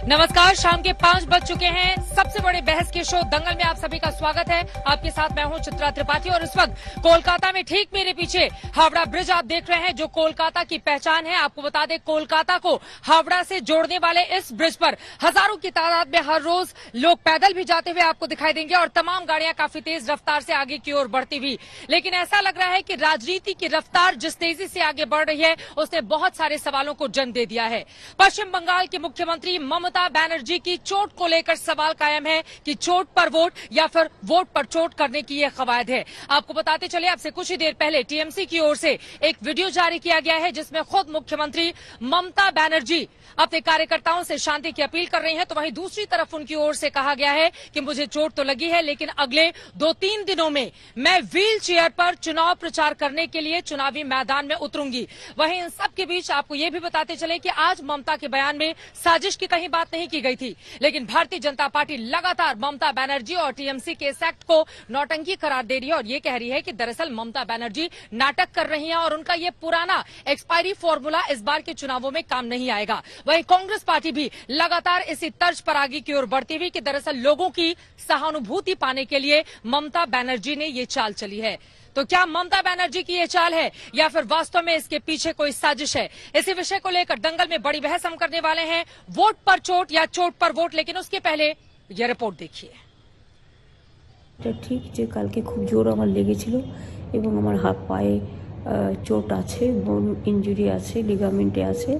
नमस्कार, शाम के 5 बज चुके हैं। सबसे बड़े बहस के शो दंगल में आप सभी का स्वागत है। आपके साथ मैं हूं चित्रा त्रिपाठी और इस वक्त कोलकाता में ठीक मेरे पीछे हावड़ा ब्रिज आप देख रहे हैं, जो कोलकाता की पहचान है। आपको बता दें, कोलकाता को हावड़ा से जोड़ने वाले इस ब्रिज पर हजारों की तादाद में हर रोज लोग पैदल भी जाते हुए आपको दिखाई देंगे और तमाम गाड़ियां काफी तेज रफ्तार से आगे की ओर बढ़ती हुई। लेकिन ऐसा लग रहा है कि राजनीति की रफ्तार जिस तेजी से आगे बढ़ रही है, उसने बहुत सारे सवालों को जन्म दे दिया है। पश्चिम बंगाल के मुख्यमंत्री ममता बनर्जी की चोट को लेकर सवाल कायम है कि चोट पर वोट या फिर वोट पर चोट करने की यह कवायद है। आपको बताते चले, आपसे कुछ ही देर पहले टीएमसी की ओर से एक वीडियो जारी किया गया है, जिसमें खुद मुख्यमंत्री ममता बनर्जी अपने कार्यकर्ताओं से शांति की अपील कर रही हैं। तो वहीं दूसरी तरफ उनकी ओर से कहा गया है कि मुझे चोट तो लगी है, लेकिन अगले 2-3 दिनों में मैं व्हील चेयर पर चुनाव प्रचार करने के लिए चुनावी मैदान में उतरूंगी। वहीं इन सब के बीच आपको ये भी बताते चले कि आज ममता के बयान में साजिश की कहीं बात नहीं की गई थी, लेकिन भारतीय जनता पार्टी लगातार ममता बनर्जी और टीएमसी के इस एक्ट को नौटंकी करार दे रही है और ये कह रही है कि दरअसल ममता बनर्जी नाटक कर रही हैं और उनका ये पुराना एक्सपायरी फॉर्मूला इस बार के चुनावों में काम नहीं आएगा। वहीं कांग्रेस पार्टी भी लगातार इसी तर्ज पर आगे की ओर बढ़ती हुई कि दरअसल लोगों की सहानुभूति पाने के लिए ममता बनर्जी ने ये चाल चली है। तो क्या ममता बनर्जी की ये चाल है या फिर वास्तव में इसके पीछे कोई साजिश है? इसी विषय को लेकर दंगल में बड़ी बहस हम करने वाले हैं। वोट पर चोट या चोट पर वोट, लेकिन उसके पहले ये रिपोर्ट देखिए। ठीक যে কালকে খুব জোর আমার লেগেছিল এবং আমার হাত পায়ে চোট আছে, বোন ইনজুরি আছে, লিগামেন্টে আছে,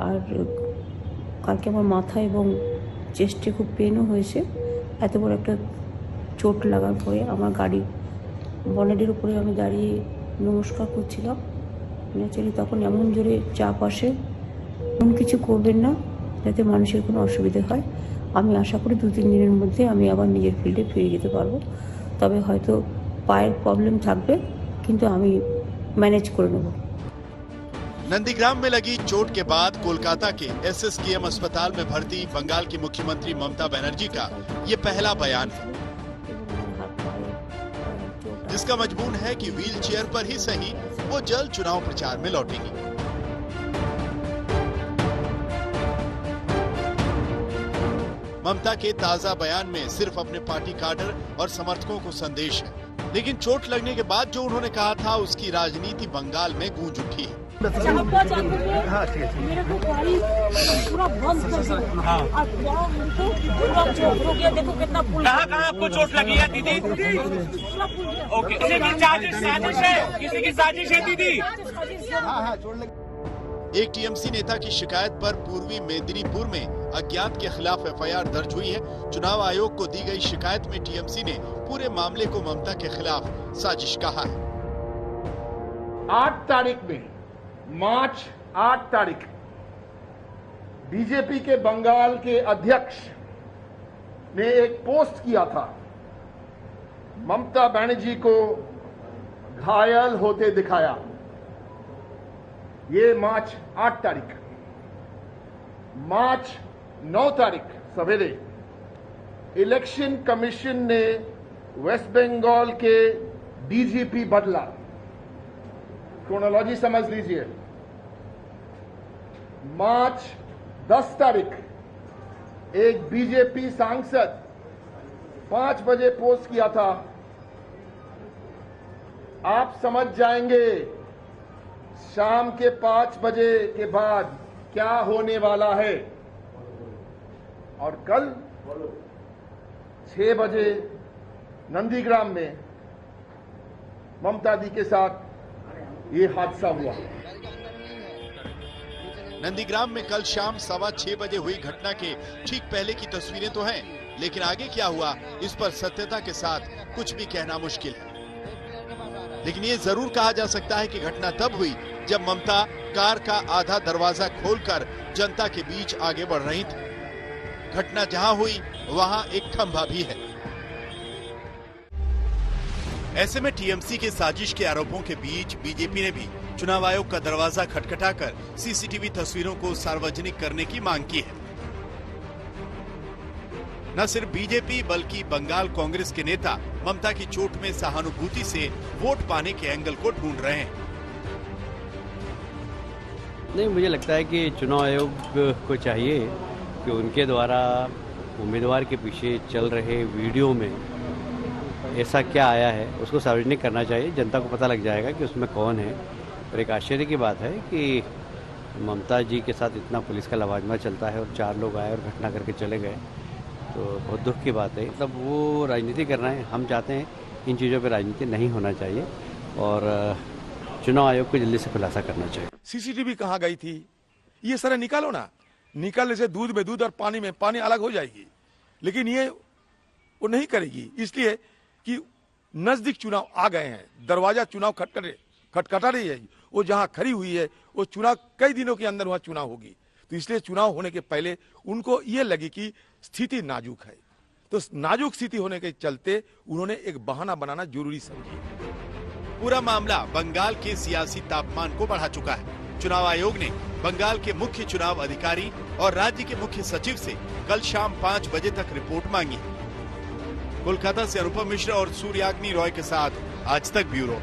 আর কালকে আমার মাথা এবং চেস্টে খুব পেনও হয়েছে। এত বড় একটা চোট লাগার পরে আমার গাড়ি বনেটের উপরে আমি দাঁড়িয়ে নমস্কার করছিলাম। ন্যাচারালি তখন এমন জোরে চাপ আসে, এমন কিছু করবেন না যাতে মানুষের কোনো অসুবিধা হয়। আমি আশা করি 2-3 দিনের মধ্যে আমি আবার নিজের ফিল্ডে ফিরে যেতে পারবো। তবে হয়তো পায়ের প্রবলেম থাকবে, কিন্তু আমি ম্যানেজ করে নেব। नंदीग्राम में लगी चोट के बाद कोलकाता के एसएसकेएम अस्पताल में भर्ती बंगाल की मुख्यमंत्री ममता बनर्जी का ये पहला बयान है, जिसका मजमून है कि व्हील चेयर पर ही सही वो जल्द चुनाव प्रचार में लौटेंगी। ममता के ताजा बयान में सिर्फ अपने पार्टी काडर और समर्थकों को संदेश है, लेकिन चोट लगने के बाद जो उन्होंने कहा था उसकी राजनीति बंगाल में गूंज उठी है। मेरे को गाड़ी पूरा बंद कर दिया और पूरा चोट हो गया। देखो कितना पुल। कहाँ आपको चोट लगी है दीदी? ओके, किसी की साजिश है? किसी की साजिश है दीदी? एक टीएमसी नेता की शिकायत पर पूर्वी मेदिनीपुर में अज्ञात के खिलाफ एफआईआर दर्ज हुई है। चुनाव आयोग को दी गई शिकायत में टीएमसी ने पूरे मामले को ममता के खिलाफ साजिश कहा है। 8 तारीख में, मार्च 8 तारीख, बीजेपी के बंगाल के अध्यक्ष ने एक पोस्ट किया था, ममता बनर्जी को घायल होते दिखाया। ये मार्च 8 तारीख। मार्च 9 तारीख सवेरे इलेक्शन कमीशन ने वेस्ट बंगाल के डीजीपी बदला। क्रोनोलॉजी समझ लीजिए। मार्च 10 तारीख एक बीजेपी सांसद 5 बजे पोस्ट किया था, आप समझ जाएंगे शाम के 5 बजे के बाद क्या होने वाला है। और कल 6 बजे नंदीग्राम में ममता दी के साथ ये हादसा हुआ। नंदीग्राम में कल शाम 6:15 बजे हुई घटना के ठीक पहले की तस्वीरें तो हैं, लेकिन आगे क्या हुआ इस पर सत्यता के साथ कुछ भी कहना मुश्किल है। लेकिन ये जरूर कहा जा सकता है कि घटना तब हुई जब ममता कार का आधा दरवाजा खोलकर जनता के बीच आगे बढ़ रही थी। घटना जहां हुई वहां एक खंभा भी है। ऐसे में टीएमसी के साजिश के आरोपों के बीच बीजेपी ने भी चुनाव आयोग का दरवाजा खटखटाकर सीसीटीवी तस्वीरों को सार्वजनिक करने की मांग की है। न सिर्फ बीजेपी बल्कि बंगाल कांग्रेस के नेता ममता की चोट में सहानुभूति से वोट पाने के एंगल को ढूंढ रहे हैं। नहीं, मुझे लगता है कि चुनाव आयोग को चाहिए कि उनके द्वारा उम्मीदवार के पीछे चल रहे वीडियो में ऐसा क्या आया है उसको सार्वजनिक करना चाहिए। जनता को पता लग जाएगा कि उसमें कौन है। और एक आश्चर्य की बात है कि ममता जी के साथ इतना पुलिस का लवाजमा चलता है और 4 लोग आए और घटना करके चले गए, तो बहुत दुख की बात है। मतलब वो राजनीति कर रहे हैं। हम चाहते हैं इन चीज़ों पर राजनीति नहीं होना चाहिए और चुनाव आयोग को जल्दी से खुलासा करना चाहिए। सीसीटीवी कहाँ गई थी, ये सारा निकालो ना। निकालने से दूध में दूध और पानी में पानी अलग हो जाएगी, लेकिन ये वो नहीं करेगी, इसलिए कि नजदीक चुनाव आ गए हैं। दरवाजा चुनाव खटखटा रही है। वो जहां खड़ी हुई है वो चुनाव कई दिनों के अंदर वहां चुनाव होगी, तो इसलिए चुनाव होने के पहले उनको ये लगी कि स्थिति नाजुक है, तो नाजुक स्थिति होने के चलते उन्होंने एक बहाना बनाना जरूरी समझी। पूरा मामला बंगाल के सियासी तापमान को बढ़ा चुका है। चुनाव आयोग ने बंगाल के मुख्य चुनाव अधिकारी और राज्य के मुख्य सचिव से कल शाम 5 बजे तक रिपोर्ट मांगी। कोलकाता से अनुपम मिश्रा और सूर्याग्नि रॉय के साथ आज तक ब्यूरो।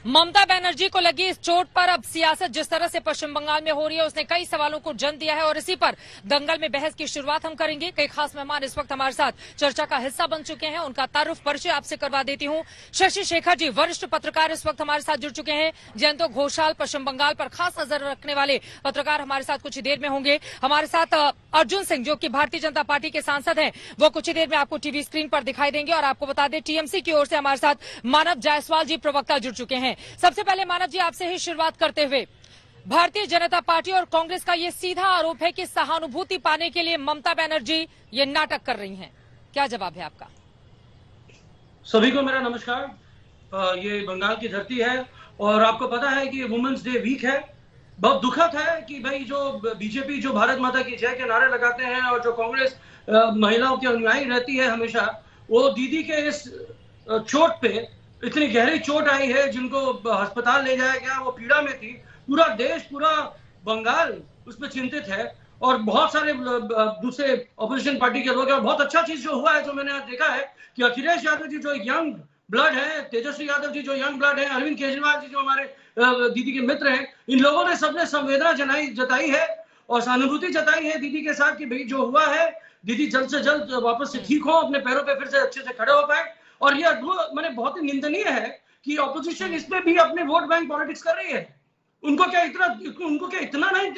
ममता बनर्जी को लगी इस चोट पर अब सियासत जिस तरह से पश्चिम बंगाल में हो रही है उसने कई सवालों को जन्म दिया है और इसी पर दंगल में बहस की शुरुआत हम करेंगे। कई खास मेहमान इस वक्त हमारे साथ चर्चा का हिस्सा बन चुके हैं, उनका तारुफ परिचय आपसे करवा देती हूं। शशि शेखर जी वरिष्ठ पत्रकार इस वक्त हमारे साथ जुड़ चुके हैं। जयंतो घोषाल पश्चिम बंगाल पर खास नजर रखने वाले पत्रकार हमारे साथ कुछ ही देर में होंगे। हमारे साथ अर्जुन सिंह जो कि भारतीय जनता पार्टी के सांसद हैं, वो कुछ ही देर में आपको टीवी स्क्रीन पर दिखाई देंगे। और आपको बता दें टीएमसी की ओर से हमारे साथ मानव जायसवाल जी प्रवक्ता जुड़ चुके हैं। सबसे पहले मानव जी आपसे ही शुरुआत करते हुए, भारतीय जनता पार्टी और कांग्रेस का ये सीधा आरोप है कि सहानुभूति पाने के लिए ममता बनर्जी ये नाटक कर रही हैं, क्या जवाब है आपका? सभी को मेरा नमस्कार। ये बंगाल की धरती है और आपको पता है कि वुमेन्स डे वीक है। बहुत दुखद है कि भाई जो बीजेपी जो भारत माता की जय के नारे लगाते हैं और जो कांग्रेस महिलाओं की अनुयायी रहती है हमेशा, वो दीदी के इस चोट पे इतनी गहरी चोट आई है जिनको अस्पताल ले जाया गया, वो पीड़ा में थी। पूरा देश, पूरा बंगाल उस पर चिंतित है और बहुत सारे दूसरे ऑपोजिशन पार्टी के लोग हैं। और बहुत अच्छा चीज जो हुआ है, जो मैंने देखा है कि अखिलेश यादव जी जो यंग ब्लड है, तेजस्वी यादव जी जो यंग ब्लड है, अरविंद केजरीवाल जी जो हमारे दीदी के मित्र हैं, इन लोगों ने सबने संवेदना जताई है और सहानुभूति जताई है दीदी के साथ कि भाई जो हुआ है दीदी जल्द से जल्द वापस से ठीक हो, अपने पैरों पे फिर से अच्छे से खड़े हो पाए। और यह मैंने बहुत ही निंदनीय है कि ऑपोजिशन इसमें भी अपने वोट बैंक पॉलिटिक्स कर रही है। उनको क्या इतना नहीं,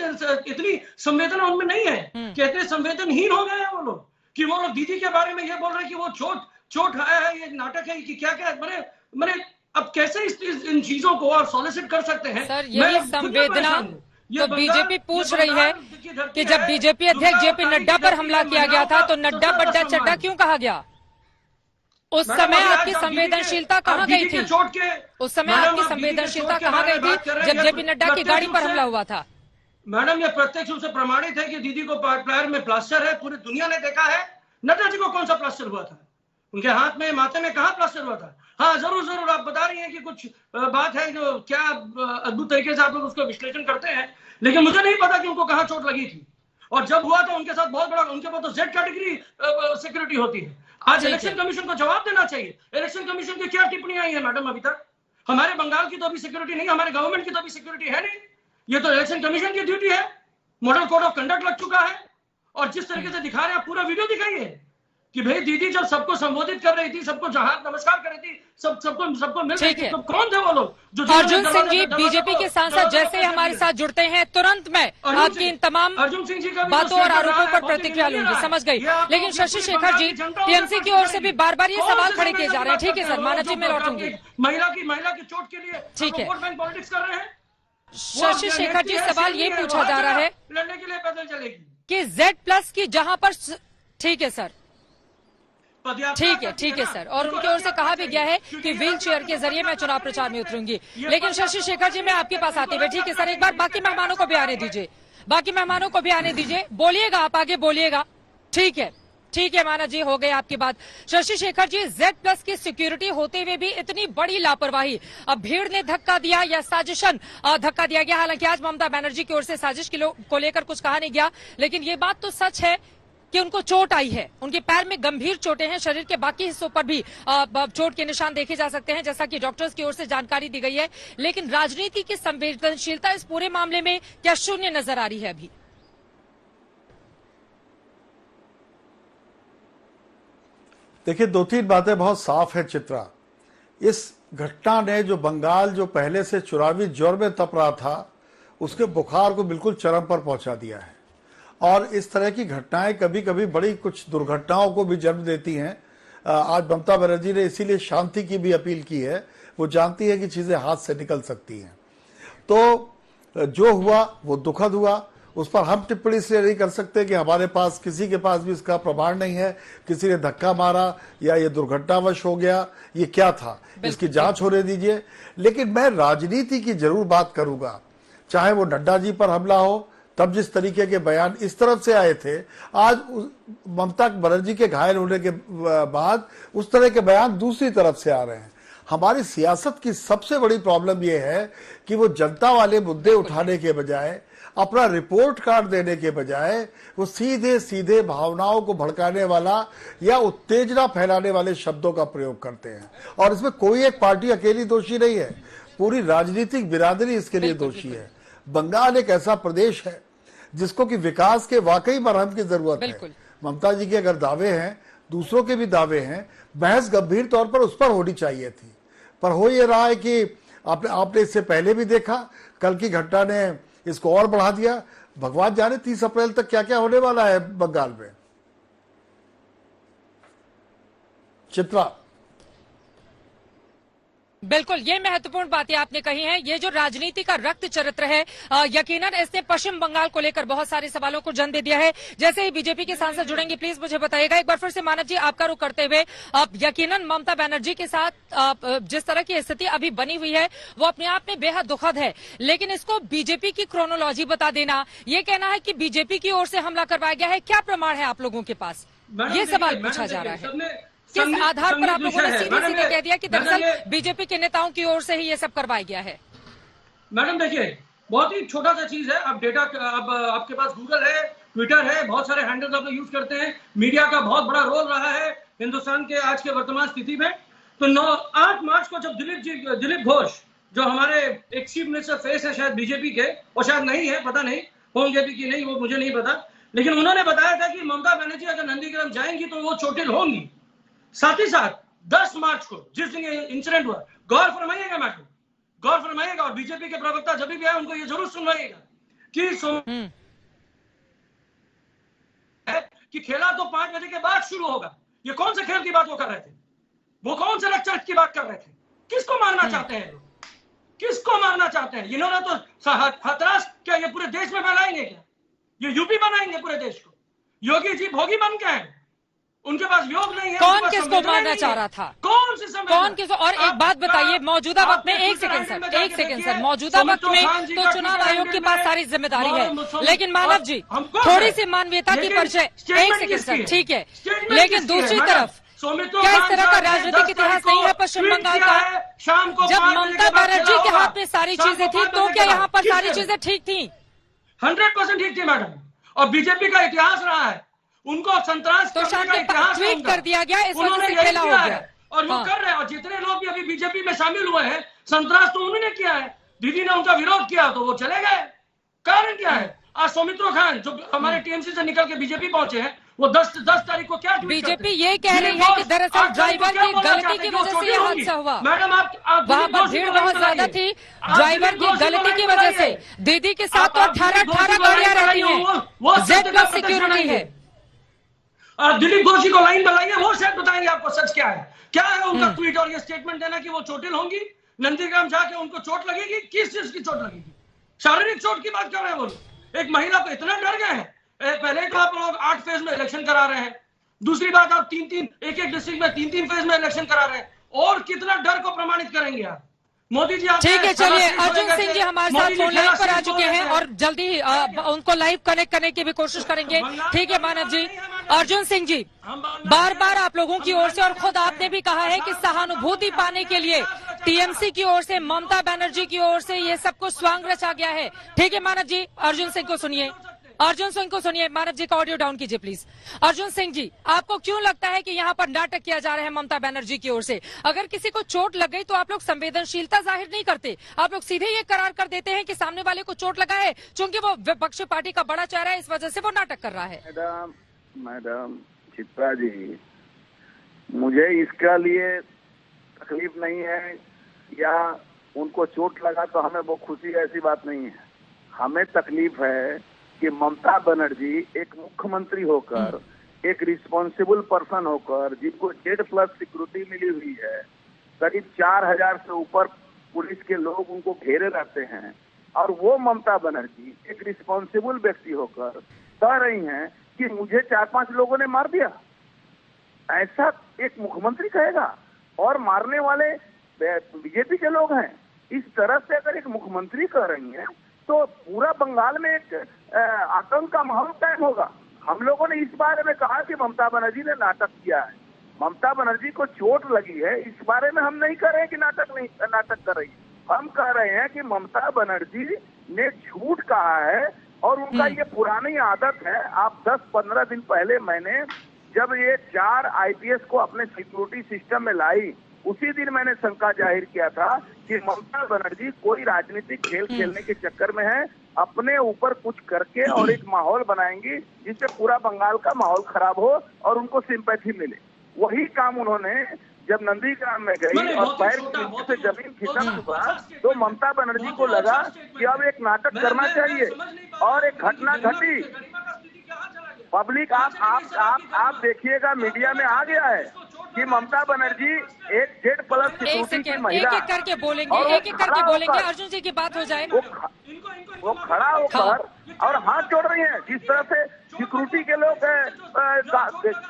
इतनी संवेदना उनमें नहीं है। कहते संवेदनहीन हो गए हैं वो लोग कि वो लोग दीदी के बारे में ये बोल रहे हैं कि वो चोट आया है, ये नाटक है कि क्या मैंने अब कैसे इन चीजों को और सॉलिसिट कर सकते हैं? सर यही संवेदना तो बीजेपी पूछ रही है कि जब बीजेपी अध्यक्ष जेपी नड्डा पर हमला किया गया था तो नड्डा बड्डा चड्डा क्यों कहा गया? उस समय आपकी संवेदनशीलता कहाँ गई थी? उस समय आपकी संवेदनशीलता कहाँ गई थी जब जेपी नड्डा की गाड़ी पर हमला हुआ था? मैडम, ये प्रत्यक्ष रूप से प्रमाणित है कि दीदी को पैर में प्लास्टर है। पूरी दुनिया ने देखा है। नड्डा जी को कौन सा प्लास्टर हुआ था? उनके हाथ में, माथे में कहाँ प्लास्टर हुआ था? हाँ, जरूर आप बता रही हैं कि कुछ बात है जो क्या अद्भुत तरीके से आप लोग उसको विश्लेषण करते हैं, लेकिन मुझे नहीं पता कि उनको कहाँ चोट लगी थी। और जब हुआ तो उनके साथ बहुत बड़ा, उनके पास तो जेड कैटेगरी सिक्योरिटी होती है। आज इलेक्शन कमीशन को जवाब देना चाहिए। इलेक्शन कमीशन की क्या टिप्पणियां आई है मैडम अभी तक? हमारे बंगाल की तो अभी सिक्योरिटी नहीं, हमारे गवर्नमेंट की तो अभी सिक्योरिटी है नहीं। ये तो इलेक्शन कमीशन की ड्यूटी है। मॉडल कोड ऑफ कंडक्ट लग चुका है और जिस तरीके से दिखा रहे हैं, पूरा वीडियो दिखाइए कि भाई दीदी जब सबको संबोधित कर रही थी, सबको हाथ नमस्कार कर रही थी, सबको मिल रही थी, तो कौन थे वो लोग जो? अर्जुन सिंह जी बीजेपी के सांसद जैसे ही हमारे साथ जुड़ते हैं तुरंत मैं आपकी इन तमाम बातों और आरोपों पर प्रतिक्रिया लूंगी, समझ गई। लेकिन शशि शेखर जी टीएमसी की ओर से भी बार बार ये सवाल खड़े किए जा रहे हैं। ठीक है सर, मानव जी मैं लौटूंगी। महिला की चोट के लिए ठीक है, वोट बैंक पॉलिटिक्स कर रहे हैं। शशि शेखर जी सवाल ये पूछा जा रहा है लड़ने के लिए पैदल चलेगी कि Z+ की जहां पर, ठीक है सर, ठीक है सर, और उनकी ओर से कहा भी गया है कि व्हील चेयर के जरिए मैं चुनाव प्रचार में उतरूंगी। लेकिन शशि शेखर जी मैं आपके पास आते हुए, ठीक है सर, एक बार बाकी मेहमानों को भी आने दीजिए, बोलिएगा, आप आगे बोलिएगा। ठीक है मानव जी, हो गई आपकी बात। शशि शेखर जी, Z+ की सिक्योरिटी होते हुए भी इतनी बड़ी लापरवाही, अब भीड़ ने धक्का दिया या साजिशन धक्का दिया गया? हालांकि आज ममता बनर्जी की ओर से साजिश को लेकर कुछ कहा नहीं गया, लेकिन ये बात तो सच है कि उनको चोट आई है, उनके पैर में गंभीर चोटें हैं, शरीर के बाकी हिस्सों पर भी चोट के निशान देखे जा सकते हैं, जैसा कि डॉक्टर्स की ओर से जानकारी दी गई है। लेकिन राजनीति की संवेदनशीलता इस पूरे मामले में क्या शून्य नजर आ रही है अभी? देखिए, 2-3 बातें बहुत साफ है चित्रा। इस घटना ने जो बंगाल जो पहले से चुनावी जोर में तप रहा था, उसके बुखार को बिल्कुल चरम पर पहुंचा दिया है। और इस तरह की घटनाएं कभी कभी बड़ी कुछ दुर्घटनाओं को भी जन्म देती हैं। आज ममता बनर्जी ने इसीलिए शांति की भी अपील की है। वो जानती है कि चीजें हाथ से निकल सकती हैं। तो जो हुआ वो दुखद हुआ, उस पर हम टिप्पणी इसलिए नहीं कर सकते कि हमारे पास किसी के पास भी इसका प्रमाण नहीं है, किसी ने धक्का मारा या ये दुर्घटनावश हो गया, ये क्या था, इसकी जांच होने दीजिए। लेकिन मैं राजनीति की जरूर बात करूंगा। चाहे वो नड्डा जी पर हमला हो, तब जिस तरीके के बयान इस तरफ से आए थे, आज ममता बनर्जी के घायल होने के बाद उस तरह के बयान दूसरी तरफ से आ रहे हैं। हमारी सियासत की सबसे बड़ी प्रॉब्लम यह है कि वो जनता वाले मुद्दे उठाने के बजाय, अपना रिपोर्ट कार्ड देने के बजाय, वो सीधे सीधे भावनाओं को भड़काने वाला या उत्तेजना फैलाने वाले शब्दों का प्रयोग करते हैं। और इसमें कोई एक पार्टी अकेली दोषी नहीं है, पूरी राजनीतिक बिरादरी इसके लिए दोषी है। बंगाल एक ऐसा प्रदेश है जिसको कि विकास के वाकई मरहम की जरूरत है। ममता जी के अगर दावे हैं, दूसरों के भी दावे हैं, बहस गंभीर तौर पर उस पर होनी चाहिए थी। पर हो ये रहा है कि आपने इससे पहले भी देखा, कल की घटना ने इसको और बढ़ा दिया। भगवान जाने 30 अप्रैल तक क्या क्या होने वाला है बंगाल में। चित्रा, बिल्कुल, ये महत्वपूर्ण बातें आपने कही हैं। ये जो राजनीति का रक्त चरित्र है, यकीनन इसने पश्चिम बंगाल को लेकर बहुत सारे सवालों को जन्म दे दिया है। जैसे ही बीजेपी के सांसद जुड़ेंगे, प्लीज मुझे बताइएगा। एक बार फिर से मानव जी, आपका रुख करते हुए, यकीनन ममता बनर्जी के साथ जिस तरह की स्थिति अभी बनी हुई है, वो अपने आप में बेहद दुखद है। लेकिन इसको बीजेपी की क्रोनोलॉजी बता देना, ये कहना है कि बीजेपी की ओर से हमला करवाया गया है, क्या प्रमाण है आप लोगों के पास? ये सवाल पूछा जा रहा है। किस आधार पर आप लोगों ने सीधे सीधे कह दिया कि दरअसल बीजेपी के नेताओं की ओर से ही ये सब करवाया गया है? मैडम देखिए, बहुत ही छोटा सा चीज है। अब डेटा, अब आपके पास गूगल है, ट्विटर है, बहुत सारे हैंडल्स आप लोग यूज करते हैं। मीडिया का बहुत बड़ा रोल रहा है हिंदुस्तान के आज के वर्तमान स्थिति में। तो 8 मार्च को जब दिलीप घोष, जो हमारे एक चीफ मिनिस्टर फेस है शायद बीजेपी के, और शायद नहीं है, पता नहीं होंगे भी कि नहीं, वो मुझे नहीं पता, लेकिन उन्होंने बताया था कि ममता बनर्जी अगर नंदीग्राम जाएंगी तो वो चोटिल होंगी। साथ ही साथ 10 मार्च को जिस दिन ये इंसिडेंट हुआ, गौर फरमाइएगा मैडम, गौर फरमाइएगा, और बीजेपी के प्रवक्ता जब भी आए उनको ये जरूर सुनवाइएगा कि खेला तो 5 बजे के बाद शुरू होगा। ये कौन से खेल की बात वो कर रहे थे? वो कौन से लेक्चर की बात कर रहे थे? किसको मारना चाहते हैं लोग? किसको मारना चाहते हैं? इन्होंने तो हतरास क्या ये पूरे देश में फैलाएंगे क्या? ये यूपी बनाएंगे पूरे देश को? योगी जी भोगी बन के हैं, उनके पास योग नहीं है। कौन किसको मारना चाह रहा था? कौन किसको? और एक बात बताइए, मौजूदा वक्त में, एक सेकंड सर, मौजूदा वक्त में तो चुनाव आयोग के पास सारी जिम्मेदारी है, लेकिन मानव जी थोड़ी सी मानवीयता की परिचय। एक सेकंड सर, ठीक है, लेकिन दूसरी तरफ क्या इस तरह का राजनीतिक इतिहास नहीं है पश्चिम बंगाल का? जब ममता बनर्जी के हाथ में सारी चीजें थी, तो क्या यहाँ पर सारी चीजें ठीक थी? 100% ठीक थी मैडम। और बीजेपी का इतिहास रहा है, उनको संतरास तो ट्वीट कर दिया गया, इस वजह से खेला हो गया, और वो कर रहे हैं। और जितने लोग भी अभी बीजेपी में शामिल हुए हैं, संतरास तो उन्होंने किया है। दीदी ने उनका विरोध किया तो वो चले गए। कारण क्या है? आज सौमित्रो खान जो हमारे टीएमसी से निकल के बीजेपी पहुंचे हैं, वो 10 तारीख को क्या बीजेपी ये कह रही है कि दरअसल ड्राइवर की गलती की वजह से ये हादसा हुआ। मैडम वहाँ पर भीड़ बहुत ज्यादा थी, ड्राइवर की गलती की वजह से। दीदी के साथ तो 18 गाड़ियां रहती हैं, Z+ सिक्योरिटी है। दिलीप घोष जी को लाइन बनाइए, वो शायद बताएंगे आपको सच क्या है उनका ट्वीट और ये स्टेटमेंट देना कि वो चोटिल होंगी, नंदीग्राम जाके उनको चोट लगेगी। किस चीज की चोट लगेगी? शारीरिक चोट की बात कर रहे हैं वो। एक महिला को इतना डर गए हैं। पहले तो आप लोग 8 फेज में इलेक्शन करा रहे हैं, दूसरी बात आप 3 एक डिस्ट्रिक्ट में 3 फेज में इलेक्शन करा रहे हैं, और कितना डर को प्रमाणित करेंगे आप? मोदी जी ठीक है, चलिए अर्जुन सिंह जी हमारे साथ फोन लाइन पर आ चुके हैं और जल्दी उनको लाइव कनेक्ट करने की भी कोशिश करेंगे। ठीक है मानव जी। अर्जुन सिंह जी, बार बार आप लोगों की ओर से और खुद आपने भी कहा है कि सहानुभूति पाने के लिए टीएमसी की ओर से, ममता बनर्जी की ओर से ये सब कुछ स्वांग रचा गया है। ठीक है मानव जी, अर्जुन सिंह को सुनिए। अर्जुन सिंह को सुनिए। मानव जी का ऑडियो डाउन कीजिए प्लीज। अर्जुन सिंह जी, आपको क्यों लगता है कि यहाँ पर नाटक किया जा रहा है ममता बनर्जी की ओर से? अगर किसी को चोट लग गई तो आप लोग संवेदनशीलता जाहिर नहीं करते, आप लोग सीधे ये करार कर देते हैं कि सामने वाले को चोट लगा है, चूंकि वो विपक्षी पार्टी का बड़ा चेहरा है, इस वजह से वो नाटक कर रहा है। मैडम चित्रा जी, मुझे इसका लिए तकलीफ नहीं है या उनको चोट लगा तो हमें वो खुशी, ऐसी बात नहीं है। हमें तकलीफ है कि ममता बनर्जी एक मुख्यमंत्री होकर, एक रिस्पॉन्सिबल पर्सन होकर, जिनको Z+ सिक्योरिटी मिली हुई है, करीब 4000 से ऊपर पुलिस के लोग उनको घेरे रहते हैं, और वो ममता बनर्जी एक रिस्पॉन्सिबल व्यक्ति होकर कह रही हैं कि मुझे 4-5 लोगों ने मार दिया। ऐसा एक मुख्यमंत्री कहेगा? और मारने वाले बीजेपी के लोग हैं। इस तरह से अगर एक मुख्यमंत्री कह रही हैं तो पूरा बंगाल में एक आतंक का माहौल कायम होगा। हम लोगों ने इस बारे में कहा कि ममता बनर्जी ने नाटक किया है, ममता बनर्जी को चोट लगी है, इस बारे में हम नहीं कह रहे हैं कि नाटक कर रही है। हम कह रहे हैं कि ममता बनर्जी ने झूठ कहा है और उनका ये पुरानी आदत है। आप 10-15 दिन पहले मैंने जब ये 4 IPS को अपने सिक्योरिटी सिस्टम में लाई, उसी दिन मैंने शंका जाहिर किया था कि ममता बनर्जी कोई राजनीतिक खेल खेलने के चक्कर में है, अपने ऊपर कुछ करके और एक माहौल बनाएंगी जिससे पूरा बंगाल का माहौल खराब हो और उनको सिंपैथी मिले। वही काम उन्होंने जब नंदीग्राम में गई और पैर से जमीन खिसक चुका तो ममता बनर्जी को लगा कि अब एक नाटक करना चाहिए और एक घटना घटी। पब्लिक आप देखिएगा, मीडिया में आ गया है कि ममता बनर्जी एक Z+ सिक्योरिटी की महिला, एक करके बोलेंगे, एक करके बोलेंगे, अर्जुन जी की बात हो जाए। वो खड़ा होकर और हाथ जोड़ रही हैं। जिस तरह से सिक्योरिटी के लोग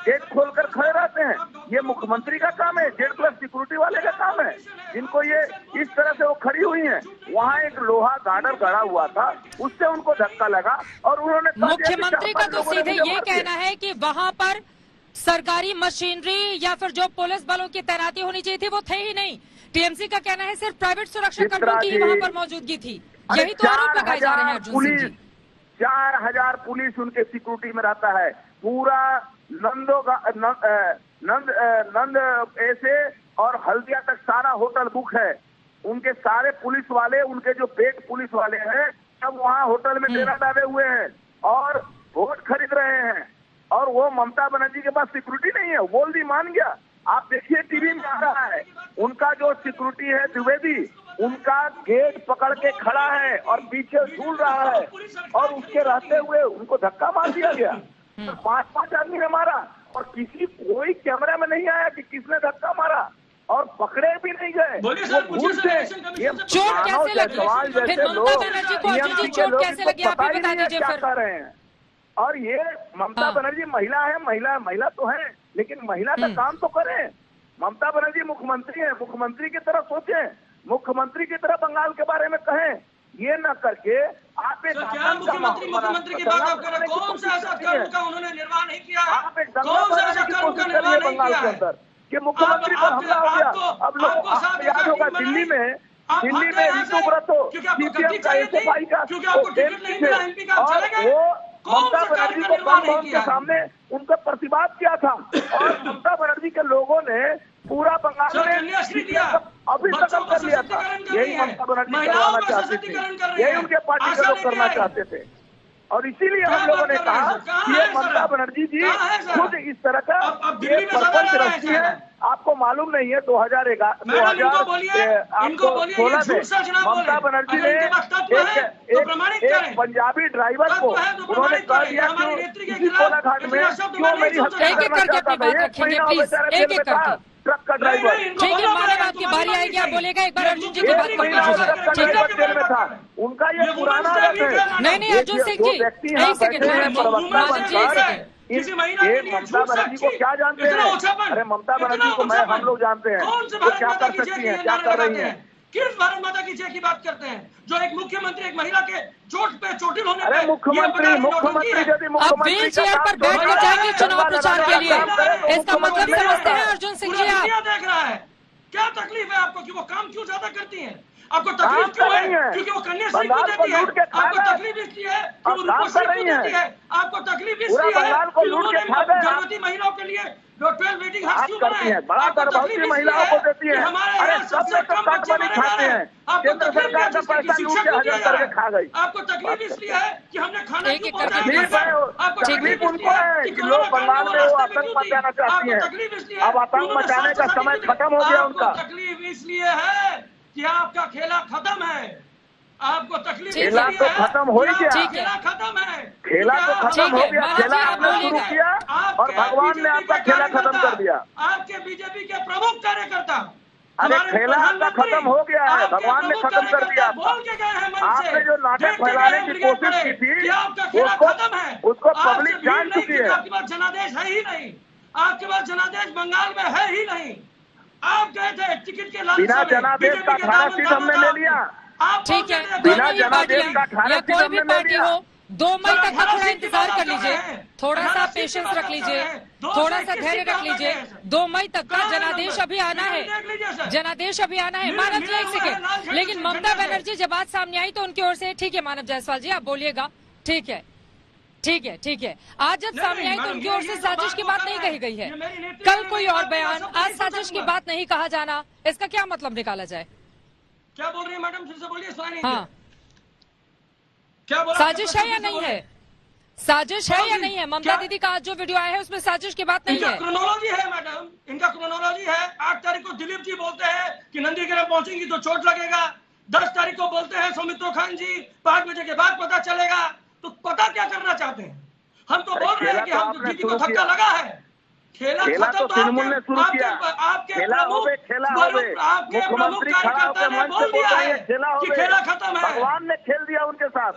गेट खोलकर खड़े रहते हैं, ये मुख्यमंत्री का काम है, Z+ सिक्योरिटी वाले का काम है, जिनको ये इस तरह से वो खड़ी हुई हैं। वहाँ एक लोहा गार्डर गड़ा हुआ था, उससे उनको धक्का लगा और उन्होंने मुख्यमंत्री का तो सीधे ये कहना है कि वहाँ पर सरकारी मशीनरी या फिर जो पुलिस बलों की तैनाती होनी चाहिए थी वो थे ही नहीं। TMC का कहना है सिर्फ प्राइवेट सुरक्षा कर्मियों की वहाँ पर मौजूदगी थी। यही तो आरोप लगाए जा रहे हैं अर्जुन सिंह जी। 4000 पुलिस उनके सिक्योरिटी में रहता है। पूरा नंद ऐसे और हल्दिया तक सारा होटल बुक है। उनके सारे पुलिस वाले, उनके जो पेड पुलिस वाले हैं, सब वहाँ होटल में डेरा डाले हुए हैं और वोट खरीद रहे हैं। और वो ममता बनर्जी के पास सिक्योरिटी नहीं है, बोल दी मान गया। आप देखिए टीवी में आ रहा है, उनका जो सिक्योरिटी है द्विवेदी, उनका गेट पकड़ के खड़ा है और पीछे झूल रहा है और उसके रहते हुए उनको धक्का मार दिया गया। 5-5 आदमी ने मारा और कोई कैमरा में नहीं आया कि किसने धक्का मारा और पकड़े भी नहीं गए। चोट कैसे लगी? फिर ममता बनर्जी को अर्जुन जी चोट कैसे लगी, आप ही बता दीजिए फिर। कर रहे हैं और ये ममता बनर्जी महिला है, महिला तो है, लेकिन महिला का काम तो करें। ममता बनर्जी मुख्यमंत्री है, मुख्यमंत्री की तरह सोचें, मुख्यमंत्री की तरह बंगाल के बारे में कहें। ये न करके आप एक मुख्यमंत्री की बात आप कर रहे हैं, कौन सा ऐसा कर्म का उन्होंने निर्वाह नहीं किया है? आप एक कौन सा ऐसा कर्म का निर्वाह नहीं किया है कि मुख्यमंत्री पर हमला हो गया? अब लोग आपको याद होगा दिल्ली में ऋतुव्रत CPM का SFI का वो ममता बनर्जी को बम भवन के सामने उनका प्रतिवाद किया था और ममता बनर्जी के लोगों ने पूरा बंगाल में अभी खत्म कर लिया था। यही ममता बनर्जी करवाना चाहते थे, यही उनके पार्टी के लोग करना चाहते थे और इसीलिए हम लोगों ने कहा कि ये ममता बनर्जी जी खुद इस तरह का प्रपंच रचती है। आपको मालूम नहीं है 2016 में ममता बनर्जी ने एक पंजाबी ड्राइवर को उन्होंने कह दिया कि कोलाघाट में क्यों मेरी हत्या करना चाहता था। 1 महीना बेचारा जेल में था, ट्रक का ड्राइवर। ठीक है, मानव आपकी बारी आएगी, आप बोलेगा। एक बार अर्जुन जी की बात जेल में था, उनका ये पुराना आदत है। नहीं अर्जुन सिंह जी, एक सेकंड, ये ममता बनर्जी को क्या जानते हैं? अरे ममता बनर्जी को हम लोग जानते हैं वो क्या कर सकती हैं, क्या कर रही हैं। किस भारत माता की जय की बात करते हैं जो एक मुख्यमंत्री एक महिला के चोटिल होने पे मुख्यमंत्री अब व्हील चेयर पर बैठ कर जाएंगे चुनाव प्रचार के लिए, इसका मतलब समझते हैं अर्जुन सिंह जी? आप देख रहा है क्या तकलीफ है आपको कि वो काम क्यों ज्यादा करती हैं? आपको तकलीफ क्यों है? क्योंकि वो कन्याश्री क्यों देती है? आपको तकलीफ इसलिए है कि वो रूपश्री क्यों देती है? आपको तकलीफ इसलिए है कि उन्होंने गर्भवती महिलाओं के लिए जो 12 वेटिंग हाउस क्यों बनाए? आपको तकलीफ महिलाओं को देती है। हमारे यहाँ सबसे कम बच्चे मरे जा रहे हैं। आपको तकलीफ शिक्षा क्यों दिया जा रहा है? आपको तकलीफ इसलिए है कि हमने खाना क्यों पहुंचाया? आपको तकलीफ उनको है कि लोग बंगाल में वो आतंक मचाना चाहती हैं। तकलीफ इसलिए अब आतंक मचाने का समय खत्म हो गया उनका। तकलीफ इसलिए है कि आपका खेला खत्म है। आपको तकलीफ खेला तो खत्म हो ही गया। खेला खत्म है। खेला तो खत्म हो गया। खेला आपने शुरू किया और भगवान ने आपका खेला खत्म कर दिया। आपके बीजेपी के प्रमुख कार्यकर्ता, अरे खेला आपका खत्म हो गया है, भगवान ने खत्म कर दिया। बोल के गए हैं आपने जो नाटक फैलाने की कोशिश की थी आपका खेला खत्म है, उसको पब्लिक जान चुकी है। आपके पास जनादेश है ही नहीं। आपके पास जनादेश बंगाल में है ही नहीं। आप गए थे टिकट के लालच में। बिना जनादेश का 18 सीट हमने ले लिया। ठीक है, बिना दोनों ही जनादेश का 18 या सीट कोई हमने भी ले पार्टी लिया। हो, 2 मई तक का थोड़ा इंतजार कर लीजिए, थोड़ा सा पेशेंस रख लीजिए, थोड़ा सा धैर्य रख लीजिए। 2 मई तक का जनादेश अभी आना है, जनादेश अभी आना है। मानव जी, 1 सेकेंड, लेकिन ममता बनर्जी जब बात सामने आई तो उनकी ओर से ठीक है मानव जायसवाल जी, आप बोलिएगा। ठीक है, ठीक है, ठीक है। आज जब सामने आई तो उनकी ओर से साजिश की बात नहीं कही गई है। कल कोई और बयान, आज साजिश की बात नहीं कहा जाना, इसका क्या मतलब निकाला जाए? क्या बोल रही है मैडम? फिर से बोलिए, सुना नहीं। हाँ, क्या बोला? साजिश है या नहीं है? साजिश है या नहीं है? ममता दीदी का आज जो वीडियो आया है उसमें साजिश की बात नहीं इनका है। क्रोनोलॉजी है मैडम, इनका क्रोनोलॉजी है। 8 तारीख को दिलीप जी बोलते हैं कि नंदीग्राम पहुंचेंगी तो चोट लगेगा। 10 तारीख को बोलते हैं सौमित्रो खान जी 5 बजे के बाद पता चलेगा। तो पता क्या करना चाहते हैं? हम तो बोल रहे हैं कि हम दीदी को धक्का लगा है। खेला तो तृणमूल ने शुरू किया। आपके खेला हो गए, खेला हो गए। मुख्यमंत्री खड़ा होकर मंच पे बोल रहे हैं खेला हो गए। खेला खत्म है। भगवान ने खेल दिया उनके साथ।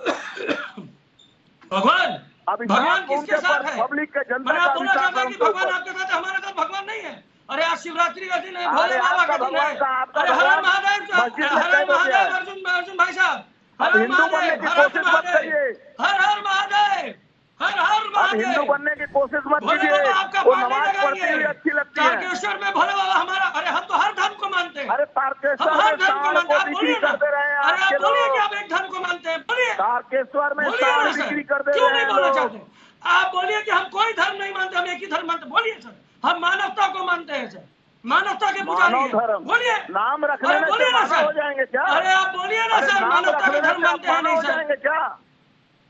भगवान भगवान किसके साथ है? पब्लिक का जनता आप बोलना चाहते हैं कि भगवान आपके साथ है, हमारे साथ भगवान नहीं है। अरे आज शिवरात्रि का दिन है, भोले बाबा का दिन है। अरे हर हर महादेव, अर्जुन भाई साहब, हर हर महादेव, हर हर महादेव, हर हर महादेव, हर हर महादेव। हिंदू बनने की कोशिश मत कीजिए। वो नमाज पढ़ती हुई अच्छी लगती है। तारकेश्वर में भोले बाबा हमारा, अरे हम तो हर धर्म को मानते हैं। अरे तारकेश्वर हम हर में धर्म को मानते हैं। आप बोलिए ना, करते रहे हैं। अरे आप बोलिए कि आप एक धर्म को मानते हैं, बोलिए। तारकेश्वर में बोलिए बिक्री कर दे क्यों रहे नहीं हैं बोलना लोग। चाहते? आप बोलिए कि हम कोई धर्म नहीं मानते, हम एक ही धर्म मानते। बोलिए सर, हम मानवता को मानते हैं सर, मानवता के पुजारी हैं। धर्म बोलिए, नाम रखने में बोलिए ना सर, हो जाएंगे क्या? अरे आप बोलिए ना सर, मानवता के धर्म मानते हैं नहीं हो सर? जाएंगे क्या?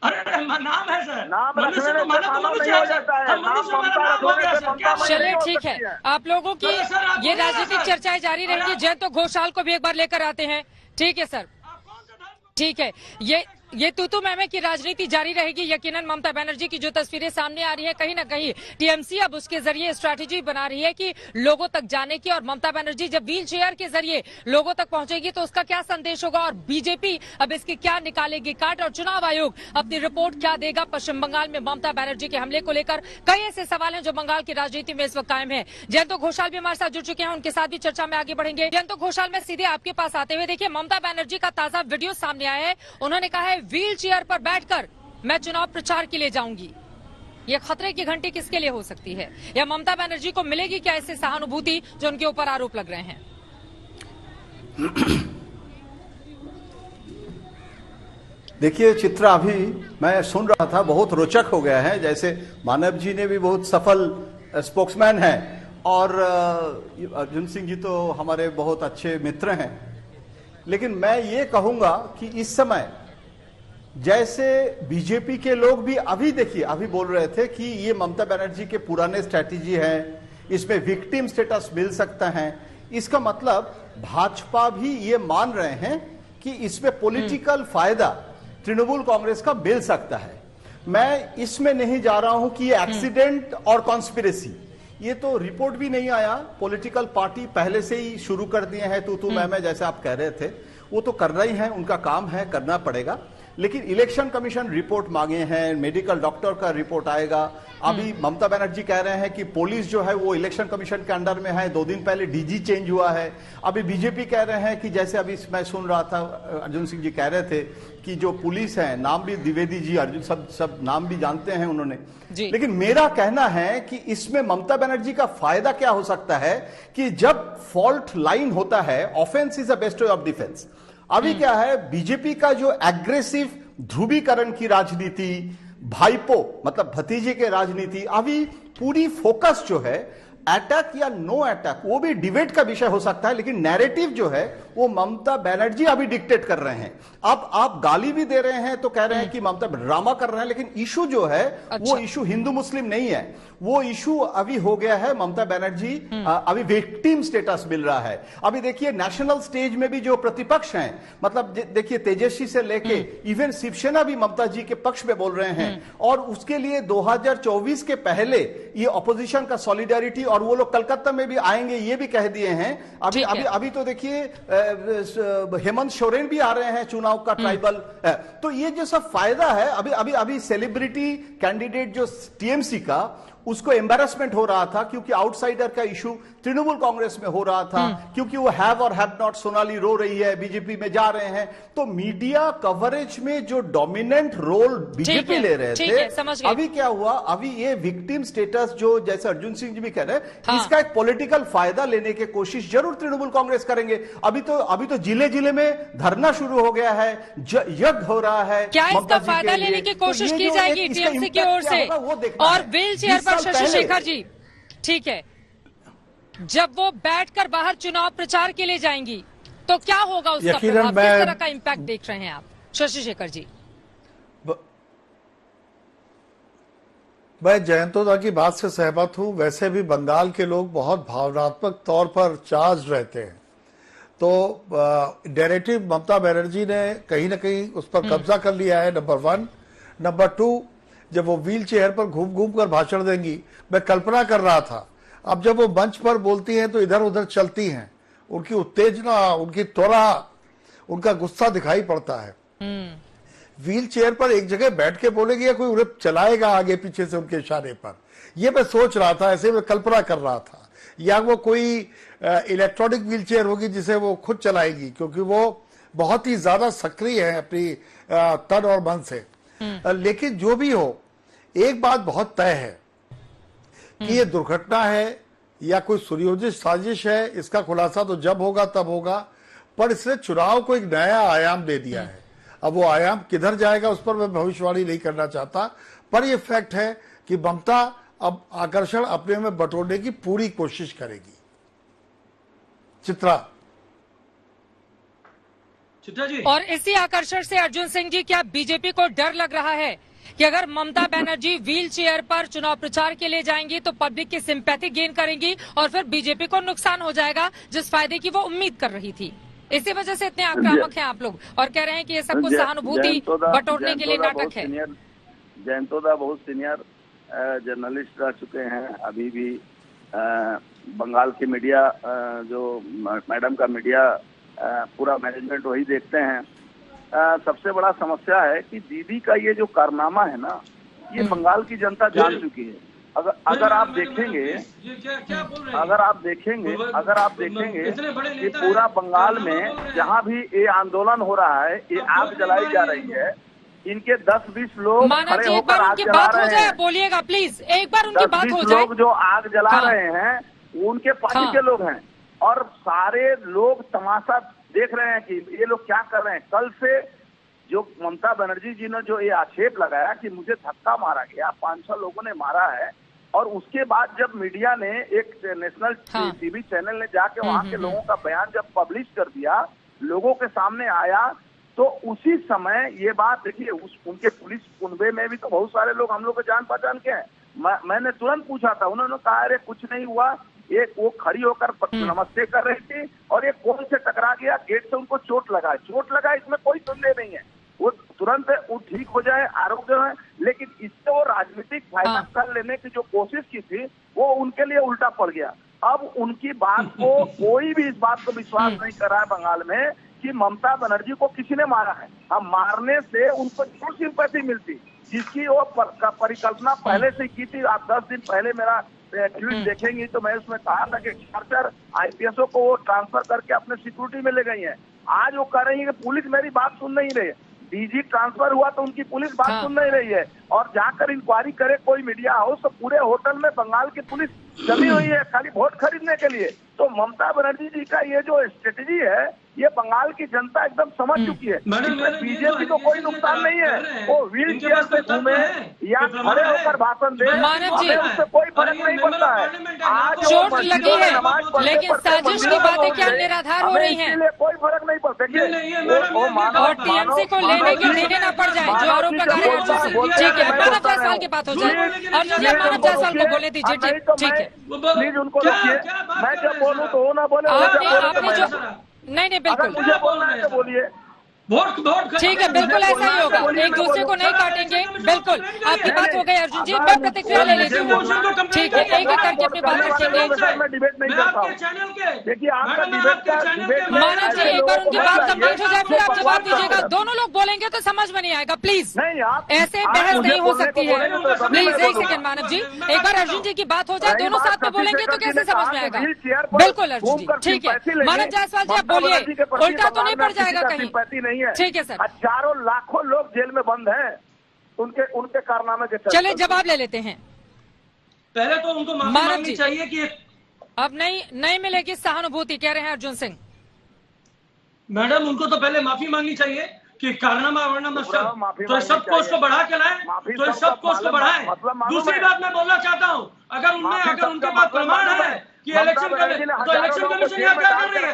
अरे नाम है सर, नाम मनुष्य रखने तो में मानव तो मानव मनुष्य नहीं हो है जाता सर। है। हम मनुष्य नाम हमारा ममता नाम हो गया रखने सर। से क्या ममता चलिए नहीं हो ठीक है, सकती है। आप लोगों की चलो सर, आप ये बोलिए ना राजनीतिक सर। चर्चाएं जारी रहेंगी। जयंत घोषाल को भी एक बार लेकर आते हैं। ठीक है सर, ठीक है। ये तूतू मैमे की राजनीति जारी रहेगी। यकीनन ममता बनर्जी की जो तस्वीरें सामने आ रही है, कहीं ना कहीं टीएमसी अब उसके जरिए स्ट्रैटेजी बना रही है कि लोगों तक जाने की। और ममता बनर्जी जब व्हील चेयर के जरिए लोगों तक पहुंचेगी तो उसका क्या संदेश होगा और बीजेपी अब इसकी क्या निकालेगी काट, और चुनाव आयोग अपनी रिपोर्ट क्या देगा पश्चिम बंगाल में ममता बनर्जी के हमले को लेकर। कई ऐसे सवाल हैं जो बंगाल की राजनीति में इस वक्त कायम है। जयंत घोषाल भी हमारे साथ जुड़ चुके हैं, उनके साथ भी चर्चा में आगे बढ़ेंगे। जयंत घोषाल, में सीधे आपके पास आते हुए, देखिए ममता बनर्जी का ताजा वीडियो सामने आया है। उन्होंने कहा है व्हील चेयर पर बैठकर मैं चुनाव प्रचार के लिए जाऊंगी। ये खतरे की घंटी किसके लिए हो सकती है? या ममता बनर्जी को मिलेगी क्या ऐसे सहानुभूति जो उनके ऊपर आरोप लग रहे हैं? देखिए चित्रा, अभी मैं सुन रहा था, बहुत रोचक हो गया है। जैसे मानव जी ने भी बहुत सफल स्पोक्समैन हैं और अर्जुन सिंह जी तो हमारे बहुत अच्छे मित्र हैं। लेकिन मैं ये कहूंगा कि इस समय जैसे बीजेपी के लोग भी अभी देखिए, अभी बोल रहे थे कि ये ममता बनर्जी के पुराने स्ट्रैटेजी है, इसमें विक्टिम स्टेटस मिल सकता है। इसका मतलब भाजपा भी ये मान रहे हैं कि इसमें पॉलिटिकल फायदा तृणमूल कांग्रेस का मिल सकता है। मैं इसमें नहीं जा रहा हूं कि ये एक्सीडेंट और कॉन्स्पिरेसी, ये तो रिपोर्ट भी नहीं आया। पॉलिटिकल पार्टी पहले से ही शुरू कर दिए हैं तू मैं जैसे आप कह रहे थे, वो तो करना ही है, उनका काम है, करना पड़ेगा। लेकिन इलेक्शन कमीशन रिपोर्ट मांगे हैं, मेडिकल डॉक्टर का रिपोर्ट आएगा। अभी ममता बनर्जी कह रहे हैं कि पुलिस जो है वो इलेक्शन कमीशन के अंडर में है, 2 दिन पहले डीजी चेंज हुआ है। अभी बीजेपी कह रहे हैं कि जैसे अभी मैं सुन रहा था, अर्जुन सिंह जी कह रहे थे कि जो पुलिस है, नाम भी द्विवेदी जी, अर्जुन सब नाम भी जानते हैं उन्होंने। लेकिन मेरा कहना है कि इसमें ममता बनर्जी का फायदा क्या हो सकता है कि जब फॉल्ट लाइन होता है, offence is the best way of defence. अभी क्या है, बीजेपी का जो एग्रेसिव ध्रुवीकरण की राजनीति, भाईपो मतलब भतीजे के राजनीति, अभी पूरी फोकस जो है अटैक या नो अटैक, वो भी डिबेट का विषय हो सकता है, लेकिन नैरेटिव जो है वो ममता बनर्जी अभी डिक्टेट कर रहे हैं। अब आप गाली भी दे रहे हैं तो कह रहे हैं कि ममता ड्रामा कर रहे हैं, लेकिन इशू जो है वो इशू हिंदू मुस्लिम नहीं है, वो इशू अभी हो गया है ममता बनर्जी, अभी विक्टिम स्टेटस मिल रहा है। अभी देखिए नेशनल स्टेज में भी जो प्रतिपक्ष हैं, मतलब देखिए तेजस्वी से लेके इवन शिवसेना भी ममता जी के पक्ष में बोल रहे हैं, और उसके लिए 2024 के पहले ये ऑपोजिशन का सॉलिडारिटी, और वो लोग कलकत्ता में भी आएंगे ये भी कह दिए हैं। अभी तो देखिए हेमंत सोरेन भी आ रहे हैं चुनाव का ट्राइबल, तो ये जो सब फायदा है, अभी सेलिब्रिटी कैंडिडेट जो टीएमसी का, उसको एम्बैरेसमेंट हो रहा था क्योंकि आउटसाइडर का इशू तृणमूल कांग्रेस में हो रहा था, क्योंकि वो हैव और हैव नॉट, सोनाली रो रही है, बीजेपी में जा रहे हैं, तो मीडिया कवरेज में जो डोमिनेंट रोल बीजेपी ले रहे थे, अभी क्या हुआ, अभी ये विक्टिम स्टेटस जो जैसे अर्जुन सिंह जी भी कह रहे हैं, इसका एक पॉलिटिकल फायदा लेने की कोशिश जरूर तृणमूल कांग्रेस करेंगे। अभी तो जिले जिले में धरना शुरू हो गया है, यज्ञ हो रहा है, क्या इसका फायदा लेने की कोशिश की जाएगी टीएमसी की ओर से? और व्हील चेयर पर शशि शेखर जी, ठीक है, जब वो बैठकर बाहर चुनाव प्रचार के लिए जाएंगी तो क्या होगा उसका प्रभाव, किस तरह का इम्पैक्ट देख रहे हैं आप शशि शेखर जी? मैं जयंतोदा की बात से सहमत हूं। वैसे भी बंगाल के लोग बहुत भावनात्मक तौर पर चार्ज रहते हैं, तो नैरेटिव ममता बनर्जी ने कहीं ना कहीं उस पर कब्जा कर लिया है, नंबर 1। नंबर 2, जब वो व्हील चेयर पर घूम घूम कर भाषण देंगी, मैं कल्पना कर रहा था, अब जब वो मंच पर बोलती हैं तो इधर उधर चलती हैं, उनकी उत्तेजना, उनकी त्वरा, उनका गुस्सा दिखाई पड़ता है। व्हील चेयर पर एक जगह बैठ के बोलेगी या कोई उन्हें चलाएगा आगे पीछे से उनके इशारे पर, ये मैं सोच रहा था, ऐसे मैं कल्पना कर रहा था। या वो कोई इलेक्ट्रॉनिक व्हील चेयर होगी जिसे वो खुद चलाएगी, क्योंकि वो बहुत ही ज्यादा सक्रिय है अपनी तन और मन से। लेकिन जो भी हो, एक बात बहुत तय है कि ये दुर्घटना है या कोई सुनियोजित साजिश है, इसका खुलासा तो जब होगा तब होगा, पर इसने चुनाव को एक नया आयाम दे दिया है। अब वो आयाम किधर जाएगा उस पर मैं भविष्यवाणी नहीं करना चाहता, पर ये फैक्ट है कि ममता अब आकर्षण अपने में बटोरने की पूरी कोशिश करेगी। चित्रा जी, और इसी आकर्षण से अर्जुन सिंह जी, क्या बीजेपी को डर लग रहा है कि अगर ममता बनर्जी व्हील चेयर पर चुनाव प्रचार के लिए जाएंगी तो पब्लिक की सिंपैथी गेन करेंगी और फिर बीजेपी को नुकसान हो जाएगा जिस फायदे की वो उम्मीद कर रही थी? इसी वजह से इतने आक्रामक हैं आप लोग और कह रहे हैं कि ये सब कुछ सहानुभूति बटोरने के लिए नाटक है। जयंतोदा बहुत सीनियर जर्नलिस्ट रह चुके हैं, अभी भी बंगाल की मीडिया, जो मैडम का मीडिया पूरा मैनेजमेंट वही देखते हैं। सबसे बड़ा समस्या है कि दीदी का ये जो कारनामा है ना, ये बंगाल की जनता जान चुकी है। अगर आप देखेंगे कि पूरा बंगाल में जहाँ भी ये आंदोलन हो रहा है, ये आग जलाई जा रही है, इनके 10-20 लोग खड़े होकर आग जला रहे हैं। बोलिएगा प्लीज, एक बार उनकी बात हो जाए। लोग जो आग जला रहे हैं वो उनके पार्टी के लोग हैं, और सारे लोग तमाशा देख रहे हैं कि ये लोग क्या कर रहे हैं। कल से जो ममता बनर्जी जी ने जो ये आक्षेप लगाया कि मुझे धक्का मारा गया, 500 लोगों ने मारा है, और उसके बाद जब मीडिया ने, एक नेशनल टीवी चैनल ने जाके वहां के लोगों का बयान जब पब्लिश कर दिया, लोगों के सामने आया, तो उसी समय ये बात देखिए, उनके पुलिस कुनबे में भी तो बहुत सारे लोग हम लोग को जान पहचान के हैं। मैंने तुरंत पूछा था, उन्होंने कहा अरे कुछ नहीं हुआ, एक वो खड़ी होकर नमस्ते कर रही थी और एक कौन से टकरा गया, गेट से उनको चोट लगा, इसमें कोई संदेह नहीं है, वो तुरंत वो ठीक हो जाए, आरोग्य है। लेकिन इससे वो राजनीतिक फायदा कर लेने की जो कोशिश की थी, वो उनके लिए उल्टा पड़ गया। अब उनकी बात को कोई भी इस बात को विश्वास नहीं कर रहा है बंगाल में कि ममता बनर्जी को किसी ने मारा है। हम मारने से उनको क्यों सिंपैथी मिलती, जिसकी वो परिकल्पना पहले से की थी। आप 10 दिन पहले मेरा ट्वीट देखेंगी तो मैं उसमें कहा था कि 4 IPSओ को वो ट्रांसफर करके अपने सिक्योरिटी में ले गई है। आज वो कह रही है कि पुलिस मेरी बात सुन नहीं रही है। डीजी ट्रांसफर हुआ तो उनकी पुलिस बात सुन नहीं रही है, और जाकर इंक्वायरी करे कोई मीडिया हाउस तो पूरे होटल में बंगाल की पुलिस जमी हुई है खाली वोट खरीदने के लिए। तो ममता बनर्जी जी का ये जो स्ट्रेटेजी है ये बंगाल की जनता एकदम समझ चुकी है। बीजेपी को कोई नुकसान नहीं है, वो व्हील चेयर से घूमे या खड़े होकर भाषण दे, हमें उससे कोई फर्क नहीं पड़ता है। आज चोट लगी है लेकिन साजिश की बातें क्या निराधार हो रही हैं? कोई फर्क नहीं पड़ता। और TMC को लेने के देने ना पड़ जाए जो आरोप लगा रहे हैं। ठीक है, मानव जायसवाल की बात हो जाए और मुझे मानव जायसवाल को बोले दीजिए। ठीक है, प्लीज उनको रोकिए। मैं जब बोलूँ तो वो ना बोले। आपने जो नहीं बिल्कुल मुझे बोलना है तो बोलिए। ठीक है, बिल्कुल ऐसा ही होगा, एक दूसरे को नहीं काटेंगे। बिल्कुल आपकी बात हो गई अर्जुन जी, मैं प्रतिक्रिया ले लेती हूँ। ठीक है, एक एक करके अपनी बात रखेंगे। मैं डिबेट नहीं करता हूँ। देखिए आपका डिबेट मानव जी एक बार उनकी बात कंप्लीट हो जाए फिर आप जवाब दीजिएगा। दोनों लोग बोलेंगे तो समझ में नहीं आएगा। प्लीज ऐसे बहस नहीं हो सकती है। प्लीज एक सेकंड मानव जी, एक बार अर्जुन जी की बात हो जाए, दोनों साथ में बोलेंगे तो कैसे समझ में आएगा? बिल्कुल अर्जुन जी, ठीक है। मानव जायसवाल जी आप बोलिए, उल्टा तो नहीं पड़ जाएगा कहीं? ठीक है सर। हजारों लाखों लोग जेल में बंद हैं उनके कारनामे के। चले जवाब ले लेते हैं। पहले तो उनको माफी मांगनी चाहिए कि अब नहीं मिलेगी सहानुभूति, कह रहे हैं अर्जुन सिंह। मैडम उनको तो पहले माफी मांगनी चाहिए कि कारनामा वरनामा सब तो सब कोष को बढ़ा के लाए, तो सब कोष को बढ़ाए। दूसरी बात मैं बोलना चाहता हूँ, अगर उनके पास प्रमाण है कि इलेक्शन तो इलेक्शन कमीशन यहाँ क्या कर रही है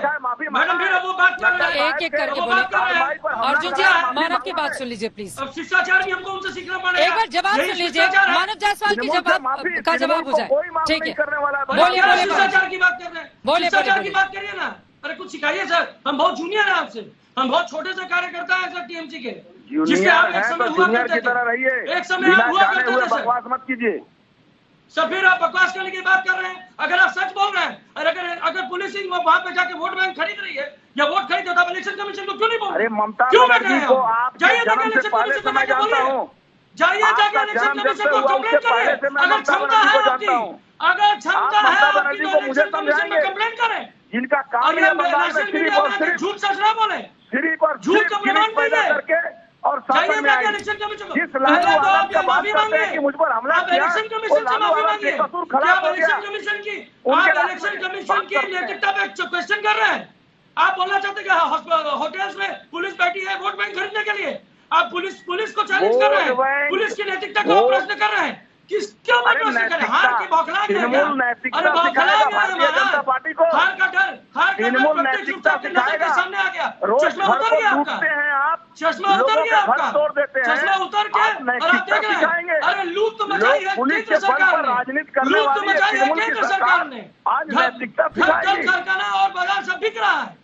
मैडम? फिर अब वो बात कर रहे हैं, एक एक करके बोले। अर्जुन जी मानव की बात सुन लीजिए प्लीज। अब शिष्टाचार भी हमको उनसे सीखना पड़ेगा। एक बार जवाब सुन लीजिए, मानव जायसवाल की जवाब हो जाए। ठीक है, बोलिए शिष्टाचार की बात कर रहे हैं, शिष्टाचार की बात करिए ना। अरे कुछ सिखाइए सर, हम बहुत जूनियर हैं आपसे, हम बहुत छोटे से कार्यकर्ता है सर TMC के, जिसके आप एक समय हुआ करते थे। एक समय आप हुआ करते थे सर। बकवास मत कीजिए सर, फिर आप बकवास करने की बात कर रहे हैं। अगर आप सच बोल रहे हैं और अगर पुलिसिंग वहां पे जाके वोट बैंक खरीद रही है या वोट खरीद होता, इलेक्शन कमीशन को क्यों नहीं बोल? अरे ममता क्यों बनर्जी को आप जाइए जाके इलेक्शन कमीशन को जाके बोलिए, जाइए जाके इलेक्शन कमीशन को कंप्लेंट करिए। अगर क्षमता है आपकी, अगर क्षमता है आपकी तो इलेक्शन कमीशन में कंप्लेंट करें। जिनका काम है झूठ सच ना बोले, सिर्फ और झूठ का प्रमाण पैदा करके और जाइए जाके इलेक्शन कमीशन को माफी मांगे कि मुझ पर हमला किया, इलेक्शन कमीशन से माफी मांगिए। कसूर क्या खराब हो इलेक्शन गया? कमीशन की आप इलेक्शन कमीशन की नैतिकता पे क्वेश्चन कर रहे हैं? आप बोलना चाहते हैं कि होटल्स में पुलिस बैठी है वोट बैंक खरीदने के लिए? आप पुलिस को चैलेंज कर रहे हैं, पुलिस की नैतिकता को प्रश्न कर रहे हैं। क्यों प्रश्न कर रहे हैं? हार की बौखला गया, अरे बौखला गया जनता पार्टी को। हार का डर, हार का डर प्रत्येक रूप से नजर के सामने आ गया। चश्मा उतर गया आपका, चश्मा उतर गया आपका, चश्मा उतर के और आप देख रहे हैं। अरे लूट तो मचाई है केंद्र सरकार ने, लूट तो मचाई है केंद्र सरकार ने। घर कारखाना और बाजार सब बिक रहा है।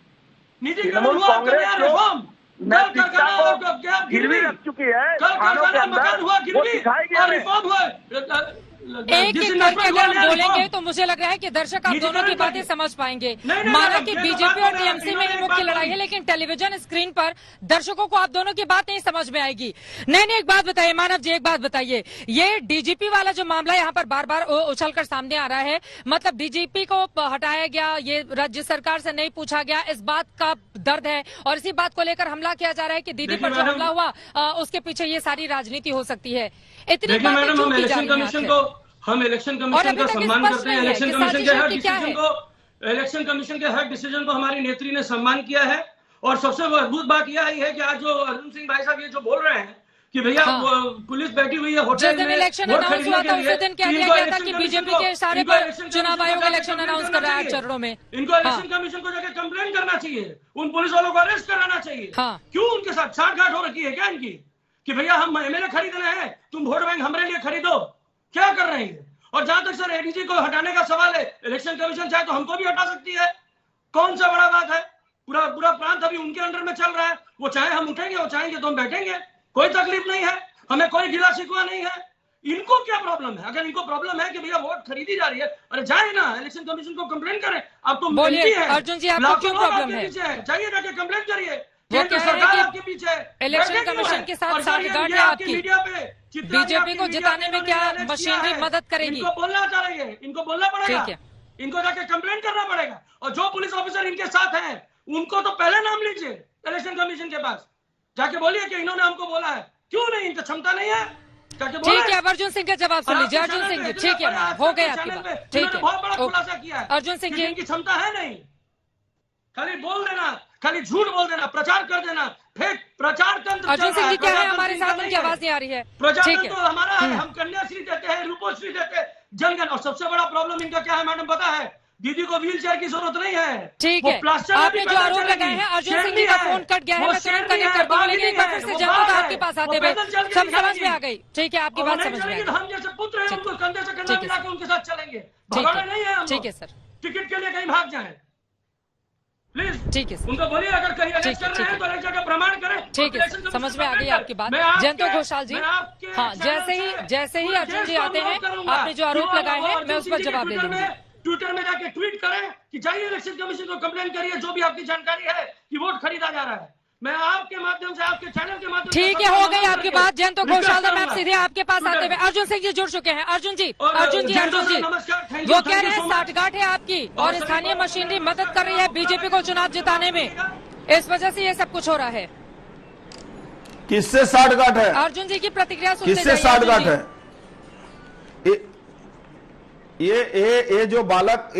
निजीकरण हुआ, रिफॉर्म गिरवी रख चुकी है, मकान हुआ गिरवी और रिफॉर्म हुआ। एक एक करके अगर हम बोलेंगे तो मुझे लग रहा है कि दर्शक आप दोनों की बातें समझ पाएंगे। माना कि बीजेपी और TMC में ही मुख्य लड़ाई है, लेकिन टेलीविजन स्क्रीन पर दर्शकों को आप दोनों की बात नहीं समझ में आएगी। नहीं, एक बात बताइए मानव जी, एक बात बताइए, ये DGP वाला जो मामला यहाँ पर बार बार उछलकर सामने आ रहा है, मतलब DGP को हटाया गया, ये राज्य सरकार से नहीं पूछा गया, इस बात का दर्द है और इसी बात को लेकर हमला किया जा रहा है कि दीदी पर जो हमला हुआ उसके पीछे ये सारी राजनीति हो सकती है। इतनी बातें क्यों की जा रही हैं? हम इलेक्शन कमीशन का सम्मान करते हैं। इलेक्शन कमीशन के हर डिसीजन को हमारी नेत्री ने सम्मान किया है। और सबसे अद्भुत बात यह है कि आज जो अर्जुन सिंह भाई साहब ये जो बोल रहे हैं कि भैया पुलिस बैठी हुई है होटल में, इलेक्शन अनाउंस हुआ था उसी दिन कह दिया गया था कि बीजेपी के इशारे पर चुनाव आयोग इलेक्शन अनाउंस कर रहा है चरणों में। इनको इलेक्शन कमीशन को जाकर कंप्लेन करना चाहिए, उन पुलिस वालों को अरेस्ट कराना चाहिए। क्यों उनके साथ साठगांठ हो रखी है क्या इनकी कि भैया हम MLA खरीद रहे हैं, तुम वोट बैंक हमारे लिए खरीदो? क्या कर रहे हैं? और जहां तक सर ADG को हटाने का सवाल है, इलेक्शन कमीशन चाहे तो हमको भी हटा सकती है। कौन सा बड़ा बात है? पूरा प्रांत अभी उनके अंडर में चल रहा है। वो चाहे हम उठेंगे, वो चाहेंगे तो हम बैठेंगे, कोई तकलीफ नहीं है, हमें कोई गिला शिकवा नहीं है। इनको क्या प्रॉब्लम है? अगर इनको प्रॉब्लम है कि भैया वोट खरीदी जा रही है, अरे जाए ना इलेक्शन कमीशन को कंप्लेंट करें। अब तो बोलिए अर्जुन जी, आपको क्यों प्रॉब्लम है? जाइए जाके कंप्लेंट करिए। वो कह रहे हैं आपके पीछे इलेक्शन कमिशन के साथ साठगांठ है आपकी। मीडिया पे बीजेपी को जिताने में क्या मशीनरी मदद करेगी? इनको बोलना चाह रही है, इनको बोलना पड़ेगा, ठीक है, इनको जाके कंप्लेंट करना पड़ेगा। और जो पुलिस ऑफिसर इनके साथ हैं उनको तो पहले नाम लीजिए इलेक्शन कमीशन के पास, जाके बोलिए कि इन्होंने हमको बोला है। क्यों नहीं? इनकी क्षमता नहीं है? ठीक है, अर्जुन सिंह का जवाब सुन लीजिए। अर्जुन सिंह जी, ठीक है, हो गए आपकी बात, ठीक है, बहुत बड़ा खुलासा किया है अर्जुन सिंह जी। इनकी क्षमता है नहीं, खाली बोल देना, खाली झूठ बोल देना, प्रचार कर देना, फेक प्रचार तंत्र। अर्जुन सिंह जी क्या है? हमारे साथ उनकी आवाज नहीं आ रही है। प्रचार तंत्र तो हमारा है, हम कन्याश्री देते हैं, रूपोश्री देते हैं, जनगण। और सबसे बड़ा प्रॉब्लम इनका क्या है मैडम पता है? दीदी को व्हील चेयर की जरूरत नहीं है। ठीक है, आपने जो आरोप लगाए हैं, अर्जुन सिंह जी का फोन कट गया है, मैं तुरंत कनेक्ट कर दूंगी, लेकिन एक बार फिर से जनता आपके पास आते हुए सब समझ में आ गई। ठीक है, आपकी बात समझ में आ गई। हम जैसे पुत्र हैं उनको कंधे से कंधा मिला के उनके साथ चलेंगे, भगाना नहीं है हम। ठीक है सर, टिकट के लिए कहीं भाग जाए प्लीज। ठीक है, उनको बोलिए अगर कहीं अरेस्ट कर रहे हैं तो एक जगह प्रमाण करें। ठीक है, समझ में आ गई आपकी बात। जयंत घोषाल जी, हाँ, जैसे ही अर्जुन जी आते हैं, आपने जो आरोप लगाए हैं मैं उस पर जवाब दे दूंगी। ट्विटर में जाके ट्वीट करें कि जाइए इलेक्शन कमीशन को कंप्लेंट करिए, जो भी आपकी जानकारी है कि वोट खरीदा जा रहा है। मैं आपके माध्यम से, आपके चैनल के माध्यम से। ठीक है, हो गई आपकी बात। जयंत घोषाल, मैं सीधे आपके पास आते हुए अर्जुन सिंह जी जुड़ चुके हैं। अर्जुन जी, वो कह रहे हैं साठगांठ है आपकी और स्थानीय मशीनरी मदद कर रही है बीजेपी को चुनाव जिताने में, इस वजह से ये सब कुछ हो रहा है। किससे साठगांठ है? अर्जुन जी की प्रतिक्रिया सुनते हैं। किससे साठगांठ है? ये जो बालक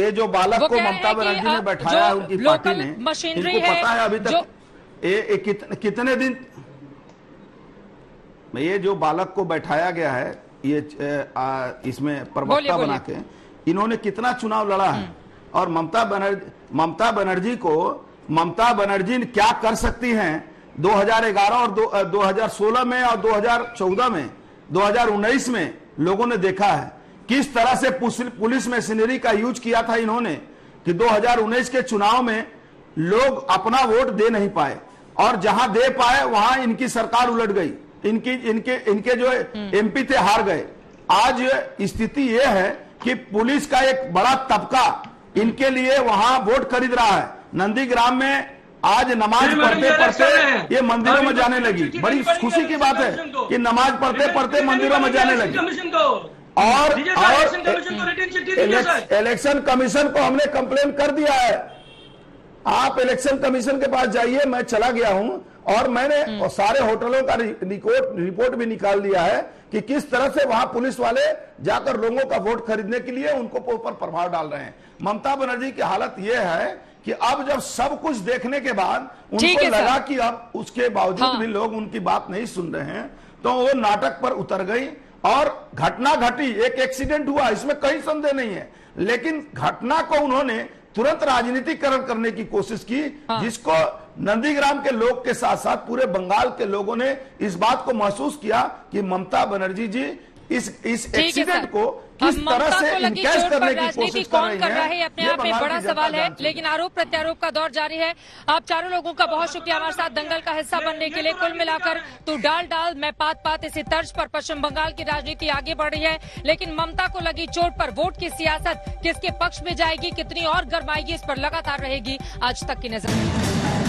को ममता बनर्जी ने बैठाया है उनकी पार्टी ने, इनको पता है अभी तक कितने दिन ये जो बालक को बैठाया गया है, ये इसमें प्रवक्ता बना के इन्होंने कितना चुनाव लड़ा है। और ममता बनर्जी क्या कर सकती हैं 2011 और 2016 में और 2014 में, 2019 में लोगों ने देखा है किस तरह से पुलिस मशीनरी का यूज किया था इन्होंने, कि 2019 के चुनाव में लोग अपना वोट दे नहीं पाए और जहां दे पाए वहां इनकी सरकार उलट गई, इनके जो एमपी थे हार गए। आज स्थिति यह है कि पुलिस का एक बड़ा तबका इनके लिए वहां वोट खरीद रहा है। नंदीग्राम में आज नमाज पढ़ते पढ़ते ये मंदिरों में जाने लगी। बड़ी खुशी की बात है कि नमाज पढ़ते पढ़ते मंदिरों में जाने लगी। और इलेक्शन कमीशन को हमने कंप्लेन कर दिया है। आप इलेक्शन कमीशन के पास जाइए, मैं चला गया हूं और मैंने और सारे होटलों का रिपोर्ट भी निकाल दिया है कि किस तरह से वहां पुलिस वाले जाकर लोगों का वोट खरीदने के लिए उनको ऊपर प्रभाव डाल रहे हैं। ममता बनर्जी की हालत यह है कि अब जब सब कुछ देखने के बाद उनको लगा कि अब उसके बावजूद भी लोग उनकी बात नहीं सुन रहे हैं, तो वो नाटक पर उतर गई और घटना घटी। एक एक्सीडेंट हुआ, इसमें कहीं संदेह नहीं है, लेकिन घटना को उन्होंने तुरंत राजनीतिकरण करने की कोशिश की, जिसको नंदीग्राम के लोग के साथ साथ पूरे बंगाल के लोगों ने इस बात को महसूस किया कि ममता बनर्जी जी इस एक्सीडेंट को किस तरह से इनकैश करने की कोशिश कर रही है। अपने आप में बड़ा सवाल है, लेकिन आरोप प्रत्यारोप का दौर जारी है। आप चारों लोगों का बहुत शुक्रिया हमारे साथ दंगल का हिस्सा बनने के लिए। कुल मिलाकर तू डाल मैं पात इसी तर्ज पर पश्चिम बंगाल की राजनीति आगे बढ़ रही है, लेकिन ममता को लगी चोट पर वोट की सियासत किसके पक्ष में जाएगी, कितनी और गर्माएगी, इस पर लगातार रहेगी आज तक की नजर।